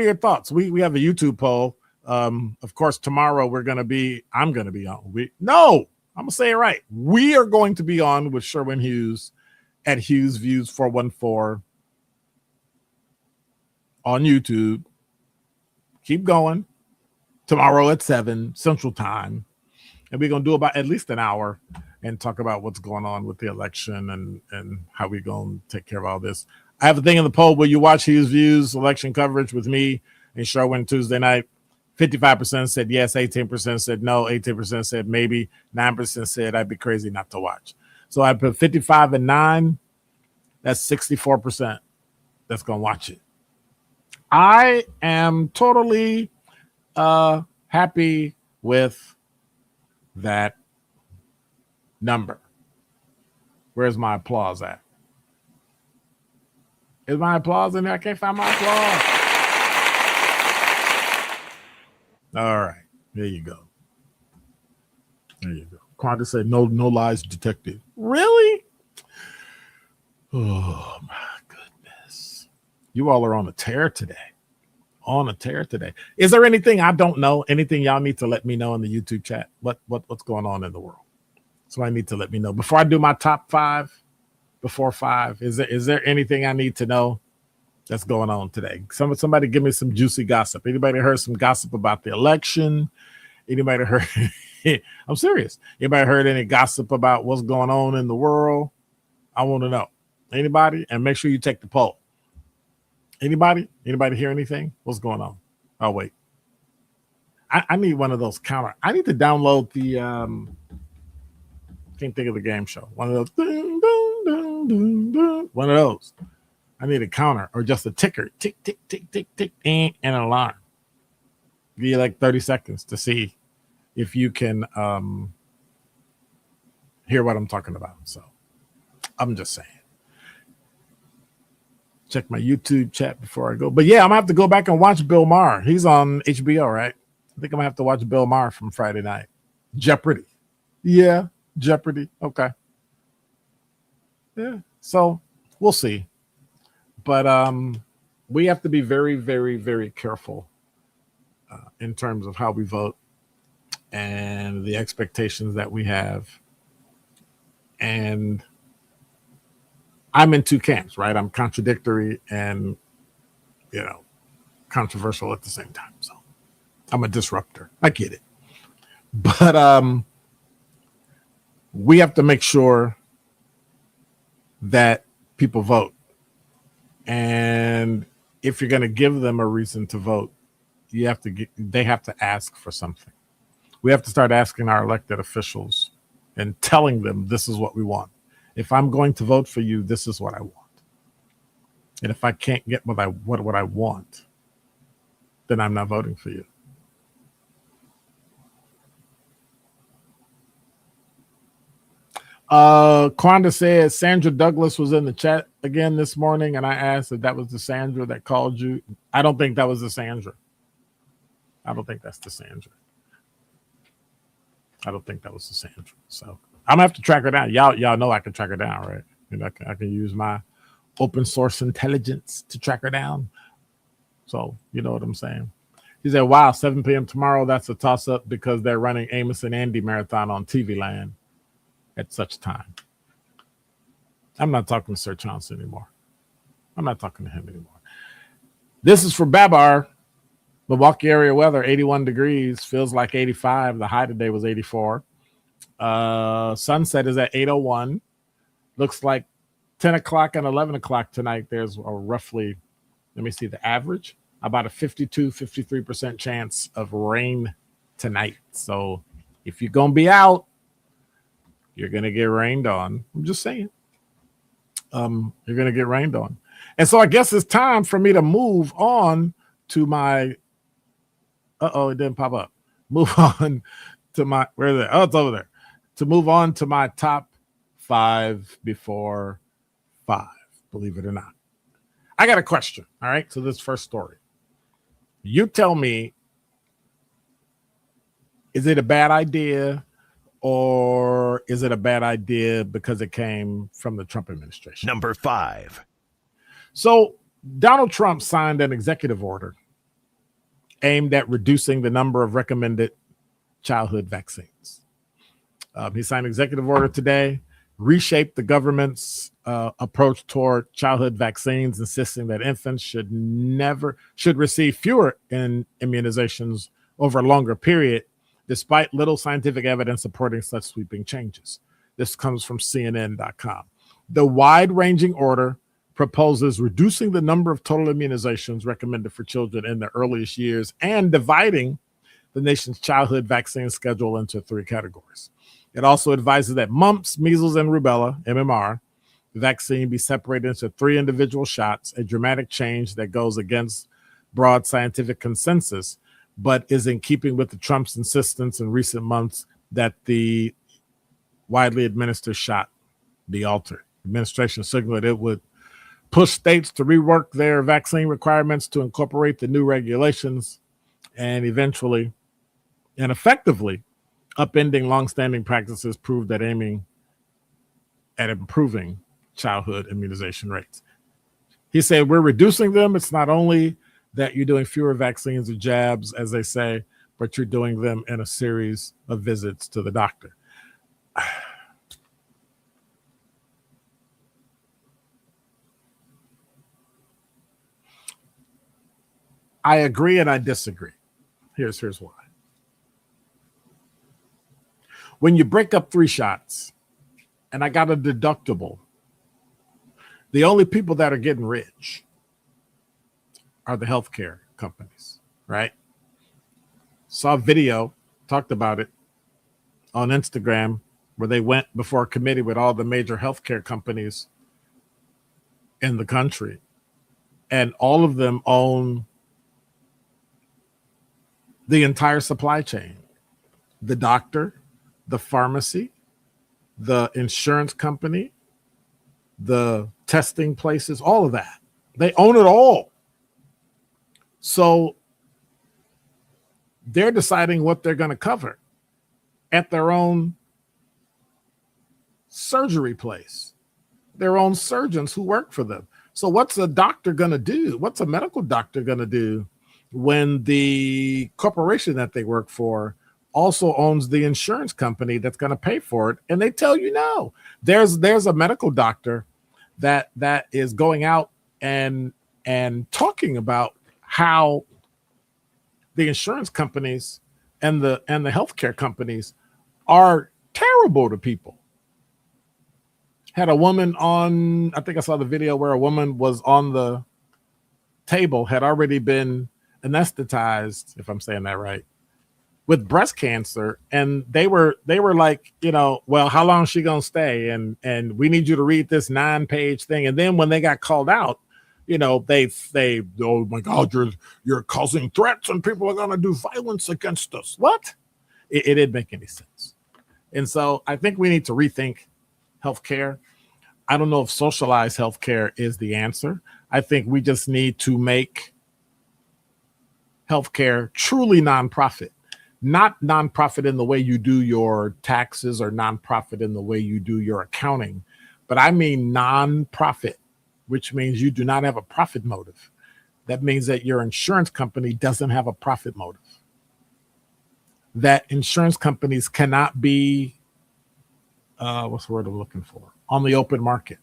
your thoughts? We have a YouTube poll. Of course, tomorrow I'm gonna be on. I'm I'm going to say it right. We are going to be on with Sherwin Hughes at Hughes Views 414 on YouTube. Keep going. Tomorrow at 7 Central Time. And we're going to do about at least an hour and talk about what's going on with the election and how we're going to take care of all this. I have a thing in the poll. Will you watch Hughes Views election coverage with me and Sherwin Tuesday night? 55% said yes, 18% said no, 18% said maybe, 9% said I'd be crazy not to watch. So I put 55 and 9. That's 64% that's going to watch it. I am totally happy with that number. Where's my applause at? Is my applause in there? I can't find my applause. All right, there you go. There you go. Quanta said no lies detected. Really? Oh my goodness. You all are on a tear today. Is there anything I don't know? Anything y'all need to let me know in the YouTube chat? What's going on in the world? So I need to let me know. Before I do my top 5, before 5, is there anything I need to know that's going on today? Somebody give me some juicy gossip. Anybody heard some gossip about the election? Anybody heard? I'm serious. Anybody heard any gossip about what's going on in the world? I want to know. Anybody? And make sure you take the poll. Anybody hear anything? What's going on? Oh, wait. I need one of those counter. I need to download the can't think of the game show. One of those. Dun, dun, dun, dun, dun. One of those. I need a counter or just a ticker. Tick, tick, tick, tick, tick, and an alarm. Give you like 30 seconds to see if you can hear what I'm talking about. So I'm just saying. Check my YouTube chat before I go. But yeah, I'm going to have to go back and watch Bill Maher. He's on HBO, right? I think I'm going to have to watch Bill Maher from Friday night. Jeopardy. Yeah, Jeopardy. Okay. Yeah, so we'll see. But we have to be very, very, very careful in terms of how we vote and the expectations that we have. And I'm in two camps, right? I'm contradictory and, controversial at the same time. So I'm a disruptor. I get it. But we have to make sure that people vote. And if you're going to give them a reason to vote, they have to ask for something. We have to start asking our elected officials and telling them this is what we want. If I'm going to vote for you, this is what I want. And if I can't get what I want, then I'm not voting for you. Quanda says Sandra Douglas was in the chat again this morning, and I asked if that was the Sandra that called you. I don't think that was the Sandra. I don't think that's the Sandra. I don't think that was the Sandra. So I'm gonna have to track her down. Y'all know I can track her down, right? I can use my open source intelligence to track her down. So you know what I'm saying. He said, "Wow, 7 p.m. tomorrow. That's a toss up because they're running Amos and Andy marathon on TV Land at such time." I'm not talking to Sir Chauncey anymore. I'm not talking to him anymore. This is for Babar. Milwaukee area weather, 81 degrees, feels like 85. The high today was 84. Sunset is at 8:01. Looks like 10 o'clock and 11 o'clock tonight. There's a roughly, let me see the average, about a 53% chance of rain tonight. So if you're going to be out, you're going to get rained on. I'm just saying. You're going to get rained on. And so I guess it's time for me to move on to my, it didn't pop up. Move on to my, where is it? Oh, it's over there. To move on to my top 5 before 5, believe it or not. I got a question. All right. So this first story. You tell me, is it a bad idea or is it a bad idea because it came from the Trump administration? Number 5. So Donald Trump signed an executive order aimed at reducing the number of recommended childhood vaccines. He signed an executive order today, reshaped the government's approach toward childhood vaccines, insisting that infants should receive fewer immunizations over a longer period, despite little scientific evidence supporting such sweeping changes. This comes from CNN.com. The wide-ranging order proposes reducing the number of total immunizations recommended for children in the earliest years and dividing the nation's childhood vaccine schedule into 3 categories. It also advises that mumps, measles, and rubella, MMR, vaccine be separated into 3 individual shots, a dramatic change that goes against broad scientific consensus, but is in keeping with the Trump's insistence in recent months that the widely administered shot be altered. The administration signaled it would push states to rework their vaccine requirements to incorporate the new regulations and eventually and effectively upending longstanding practices proved that aiming at improving childhood immunization rates. He said, we're reducing them. It's not only that you're doing fewer vaccines or jabs, as they say, but you're doing them in a series of visits to the doctor. I agree and I disagree. Here's why. When you break up 3 shots, and I got a deductible, the only people that are getting rich are the healthcare companies, right? Saw a video, talked about it on Instagram, where they went before a committee with all the major healthcare companies in the country, and all of them own the entire supply chain: the doctor, the pharmacy, the insurance company, the testing places, all of that. They own it all. So they're deciding what they're going to cover at their own surgery place, their own surgeons who work for them. So what's a doctor going to do? What's a medical doctor going to do when the corporation that they work for also owns the insurance company that's going to pay for it? And they tell you no. There's a medical doctor that is going out and talking about how the insurance companies and the healthcare companies are terrible to people. Had a woman on, I think I saw the video where a woman was on the table, had already been anesthetized, if I'm saying that right, with breast cancer, and they were like, well, how long is she gonna stay? And we need you to read this 9-page thing. And then when they got called out, they oh my God, you're causing threats and people are gonna do violence against us. What? It didn't make any sense. And so I think we need to rethink healthcare. I don't know if socialized healthcare is the answer. I think we just need to make healthcare truly nonprofit. Not nonprofit in the way you do your taxes or nonprofit in the way you do your accounting, but I mean nonprofit, which means you do not have a profit motive. That means that your insurance company doesn't have a profit motive. That insurance companies cannot be, what's the word I'm looking for? On the open market.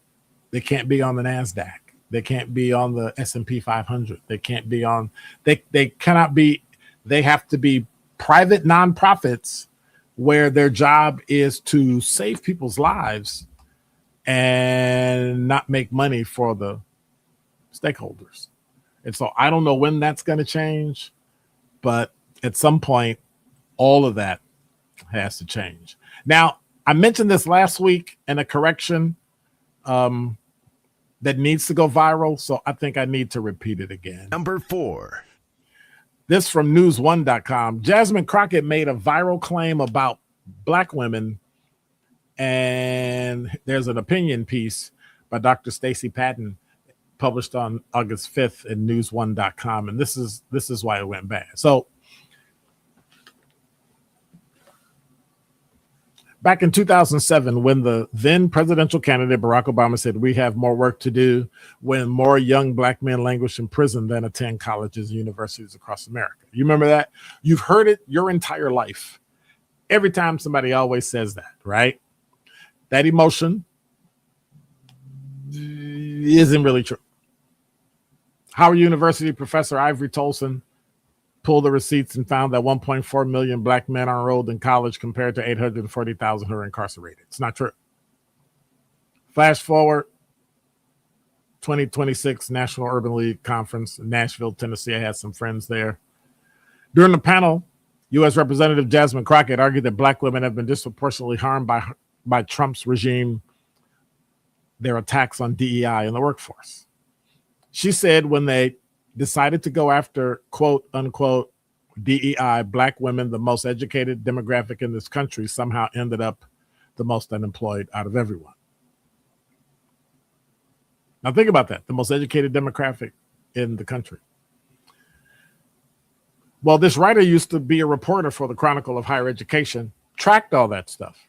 They can't be on the NASDAQ. They can't be on the S&P 500. They can't be on, they cannot be, they have to be private nonprofits where their job is to save people's lives and not make money for the stakeholders. And so I don't know when that's going to change, but at some point, all of that has to change. Now, I mentioned this last week in a correction that needs to go viral, so I think I need to repeat it again. Number 4. This from news1.com. Jasmine Crockett made a viral claim about Black women, and there's an opinion piece by Dr. Stacey Patton published on August 5th in news1.com, and this is why it went bad. So back in 2007, when the then presidential candidate Barack Obama said, we have more work to do, when more young Black men languish in prison than attend colleges and universities across America. You remember that? You've heard it your entire life. Every time somebody always says that, right? That emotion isn't really true. Howard University professor Ivory Tolson pulled the receipts and found that 1.4 million black men are enrolled in college compared to 840,000 who are incarcerated. It's not true. Flash forward, 2026 National Urban League Conference in Nashville, Tennessee. I had some friends there. During the panel, U.S. Representative Jasmine Crockett argued that black women have been disproportionately harmed by Trump's regime, their attacks on DEI in the workforce. She said when they decided to go after, quote, unquote, DEI, black women, the most educated demographic in this country, somehow ended up the most unemployed out of everyone. Now think about that, the most educated demographic in the country. Well, this writer used to be a reporter for the Chronicle of Higher Education, tracked all that stuff,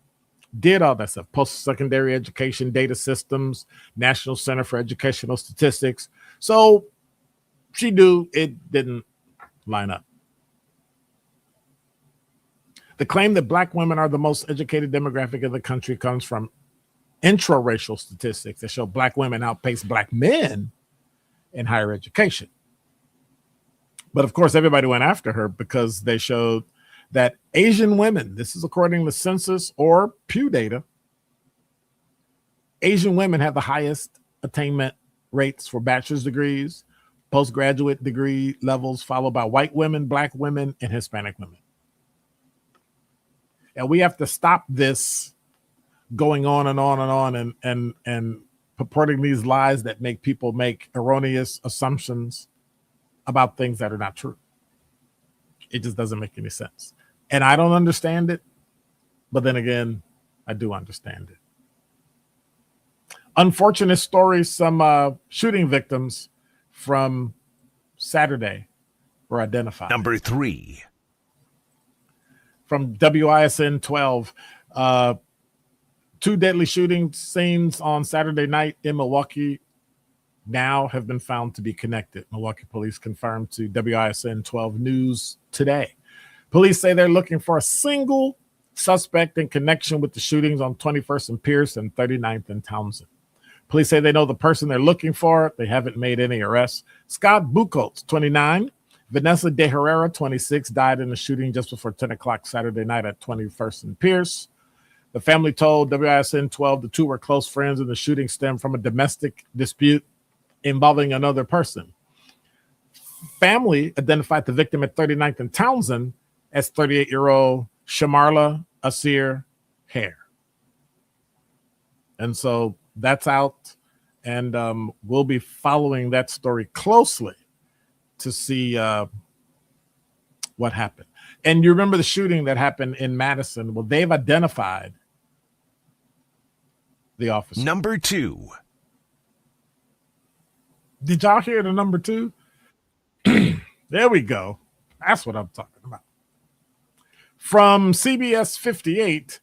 did all that stuff, post-secondary education, data systems, National Center for Educational Statistics. So she knew it didn't line up. The claim that black women are the most educated demographic in the country comes from intra-racial statistics that show black women outpace black men in higher education. But of course, everybody went after her because they showed that Asian women, this is according to census or Pew data, Asian women have the highest attainment rates for bachelor's degrees, postgraduate degree levels, followed by white women, black women, and Hispanic women. And we have to stop this going on and on and on and purporting these lies that make people make erroneous assumptions about things that are not true. It just doesn't make any sense. And I don't understand it, but then again, I do understand it. Unfortunate story, some shooting victims from Saturday were identified. Number 3. From WISN 12, 2 deadly shooting scenes on Saturday night in Milwaukee now have been found to be connected. Milwaukee police confirmed to WISN 12 News today. Police say they're looking for a single suspect in connection with the shootings on 21st and Pierce and 39th and Townsend. Police say they know the person they're looking for. They haven't made any arrests. Scott Buchholz, 29. Vanessa De Herrera, 26, died in the shooting just before 10 o'clock Saturday night at 21st and Pierce. The family told WISN 12 the two were close friends and the shooting stemmed from a domestic dispute involving another person. Family identified the victim at 39th and Townsend as 38-year-old Shamarla Asir Hare. And so that's out, and we'll be following that story closely to see what happened. And you remember the shooting that happened in Madison? Well, they've identified the officer. Number 2. Did y'all hear the number 2? There we go. That's what I'm talking about. From CBS 58,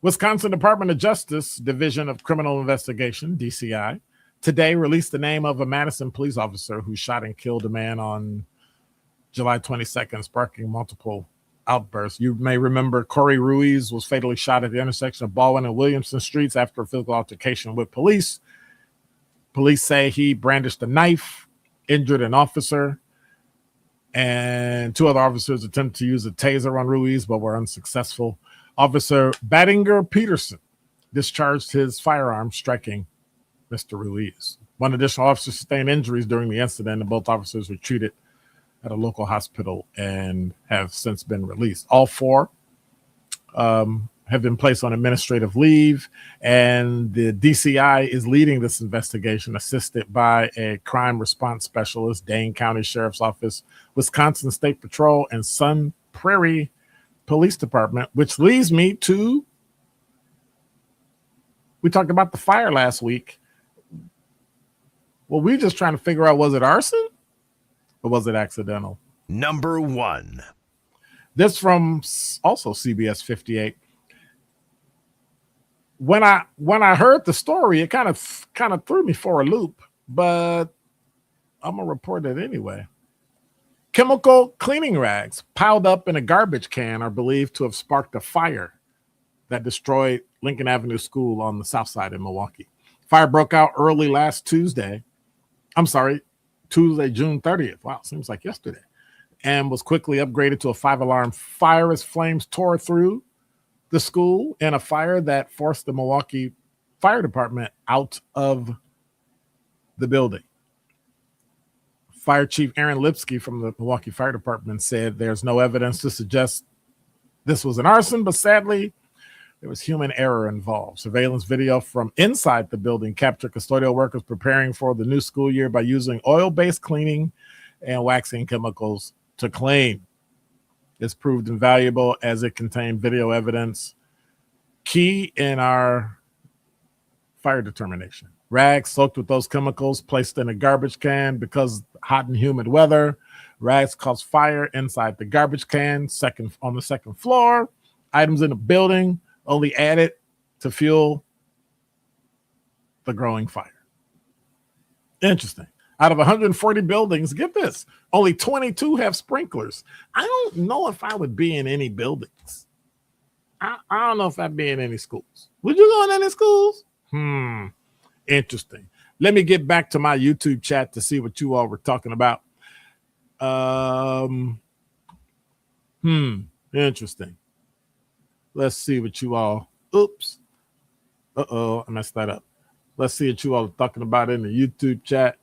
Wisconsin Department of Justice Division of Criminal Investigation, DCI, today released the name of a Madison police officer who shot and killed a man on July 22nd, sparking multiple outbursts. You may remember Corey Ruiz was fatally shot at the intersection of Baldwin and Williamson Streets after a physical altercation with police. Police say he brandished a knife, injured an officer, and 2 other officers attempted to use a taser on Ruiz but were unsuccessful. Officer Battinger Peterson discharged his firearm, striking Mr. Ruiz. 1 additional officer sustained injuries during the incident, and both officers were treated at a local hospital and have since been released. All 4 have been placed on administrative leave, and the DCI is leading this investigation, assisted by a crime response specialist, Dane County Sheriff's Office, Wisconsin State Patrol, and Sun Prairie Police Department, which leads me to, we talked about the fire last week. Well, we're just trying to figure out, was it arson or was it accidental? Number 1. This from also CBS 58. When I heard the story, it kind of threw me for a loop, but I'm gonna report it anyway. Chemical cleaning rags piled up in a garbage can are believed to have sparked a fire that destroyed Lincoln Avenue School on the south side in Milwaukee. Fire broke out early last Tuesday, June 30th. Wow, seems like yesterday. And was quickly upgraded to a 5-alarm fire as flames tore through the school in a fire that forced the Milwaukee Fire Department out of the building. Fire Chief Aaron Lipsky from the Milwaukee Fire Department said there's no evidence to suggest this was an arson, but sadly, there was human error involved. Surveillance video from inside the building captured custodial workers preparing for the new school year by using oil-based cleaning and waxing chemicals to clean. This proved invaluable as it contained video evidence key in our fire determination. Rags soaked with those chemicals placed in a garbage can because hot and humid weather. Rags caused fire inside the garbage can, on the second floor. Items in the building only added to fuel the growing fire. Interesting. Out of 140 buildings, get this, only 22 have sprinklers. I don't know if I would be in any buildings. I don't know if I'd be in any schools. Would you go in any schools? Interesting. Let me get back to my YouTube chat to see what you all were talking about. Interesting. Let's see what you all. Oops. I messed that up. Let's see what you all are talking about in the YouTube chat.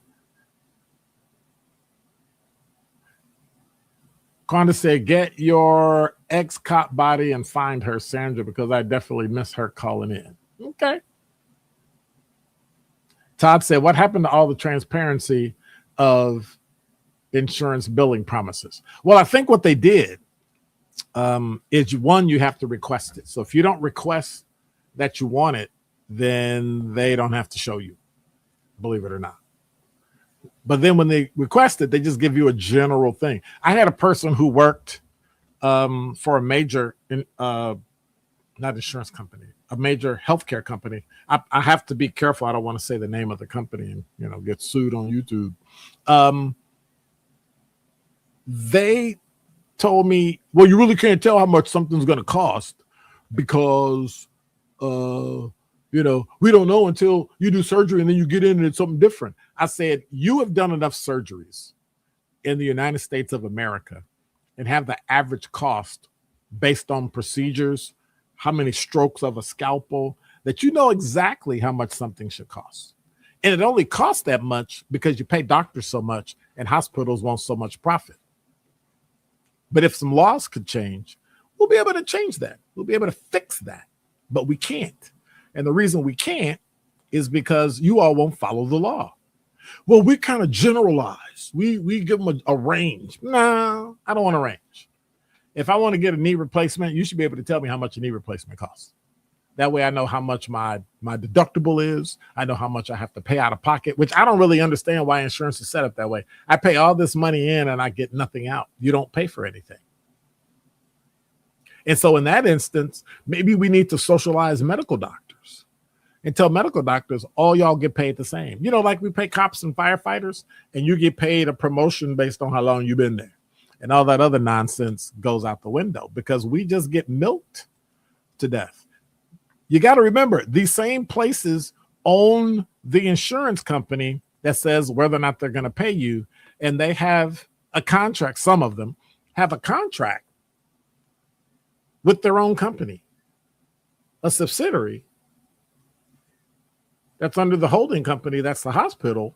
Quanda said, get your ex-cop body and find her, Sandra, because I definitely miss her calling in. Okay. Todd said, what happened to all the transparency of insurance billing promises? Well, I think what they did is, one, you have to request it. So if you don't request that you want it, then they don't have to show you, believe it or not. But then when they request it, they just give you a general thing. I had a person who worked for a major, not insurance company, a major healthcare company. I have to be careful. I don't want to say the name of the company and get sued on YouTube. They told me, well, you really can't tell how much something's going to cost because we don't know until you do surgery and then you get in and it's something different. I said, you have done enough surgeries in the United States of America and have the average cost based on procedures, how many strokes of a scalpel, that you know exactly how much something should cost. And it only costs that much because you pay doctors so much and hospitals want so much profit. But if some laws could change, we'll be able to change that. We'll be able to fix that. But we can't. And the reason we can't is because you all won't follow the law. Well, we kind of generalize. We give them a range. No, I don't want a range. If I want to get a knee replacement, you should be able to tell me how much a knee replacement costs. That way I know how much my deductible is. I know how much I have to pay out of pocket, which I don't really understand why insurance is set up that way. I pay all this money in and I get nothing out. You don't pay for anything. And so in that instance, maybe we need to socialize medical doctors and tell medical doctors, all y'all get paid the same. Like we pay cops and firefighters, and you get paid a promotion based on how long you've been there. And all that other nonsense goes out the window because we just get milked to death. You got to remember, these same places own the insurance company that says whether or not they're going to pay you. And they have a contract. Some of them have a contract with their own company, a subsidiary that's under the holding company. That's the hospital.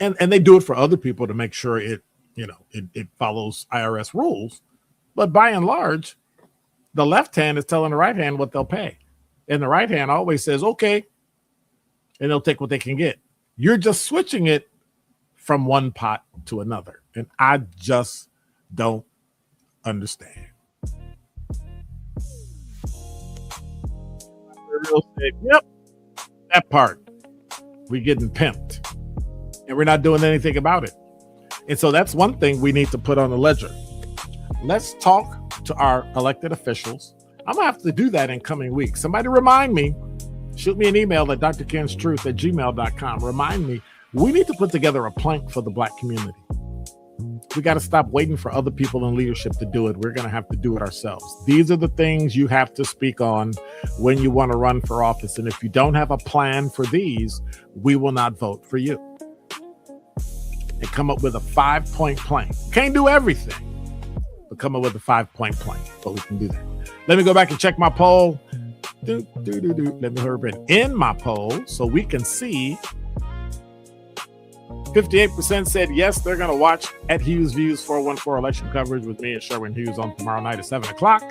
And they do it for other people to make sure it follows IRS rules. But by and large, the left hand is telling the right hand what they'll pay. And the right hand always says, okay, and they'll take what they can get. You're just switching it from one pot to another. And I just don't understand. Said, yep, that part. We're getting pimped. And we're not doing anything about it. And so that's one thing we need to put on the ledger. Let's talk to our elected officials. I'm going to have to do that in coming weeks. Somebody remind me, shoot me an email at drkenstruth@gmail.com. Remind me, We need to put together a plank for the Black community. We got to stop waiting for other people in leadership to do it. We're going to have to do it ourselves. These are the things you have to speak on when you want to run for office. And if you don't have a plan for these, we will not vote for you. And come up with a 5-point plan. Can't do everything, but come up with a 5-point plan. But we can do that. Let me go back and check my poll. Let me hurry in my poll so we can see. 58% said yes, they're going to watch at Hughes Views 414 election coverage with me and Sherwin Hughes on tomorrow night at 7 o'clock.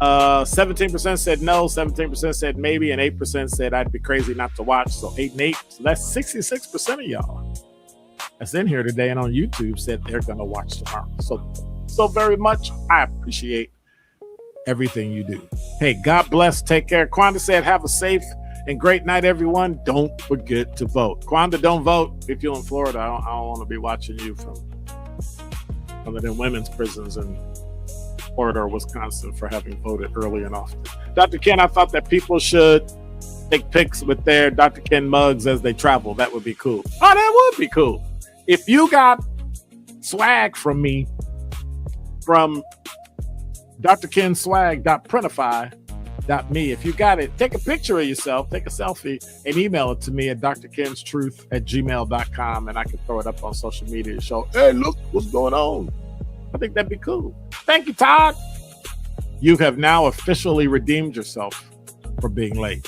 17% said no, 17% said maybe, and 8% said I'd be crazy not to watch. So 8 and 8, so that's 66% of y'all that's in here today and on YouTube said they're going to watch tomorrow. So very much, I appreciate everything you do. Hey, God bless. Take care. Quanda said, have a safe and great night, everyone. Don't forget to vote. Quanda, don't vote if you're in Florida. I don't want to be watching you from one of them women's prisons in Florida or Wisconsin for having voted early and often. Dr. Ken, I thought that people should take pics with their Dr. Ken mugs as they travel. That would be cool. Oh, that would be cool. If you got swag from me, from drkenswag.printify.me. If you got it, take a picture of yourself, take a selfie, and email it to me at drkenstruth@gmail.com, and I can throw it up on social media and show, hey, look what's going on. I think that'd be cool. Thank you, Todd. You have now officially redeemed yourself for being late.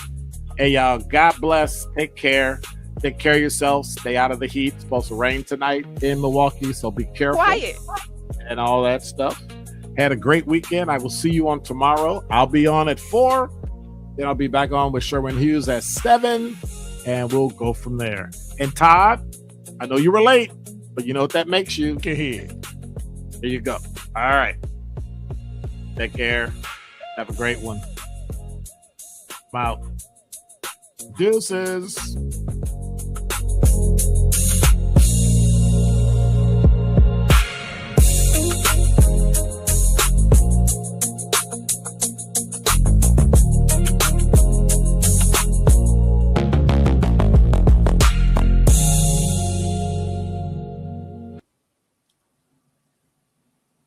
Hey, y'all, God bless. Take care. Take care of yourselves. Stay out of the heat. It's supposed to rain tonight in Milwaukee, so be careful. Quiet. And all that stuff. Had a great weekend. I will see you on tomorrow. I'll be on at 4. Then I'll be back on with Sherwin Hughes at 7. And we'll go from there. And Todd, I know you were late, but you know what that makes you? Get here. There you go. All right. Take care. Have a great one. I'm out. Deuces.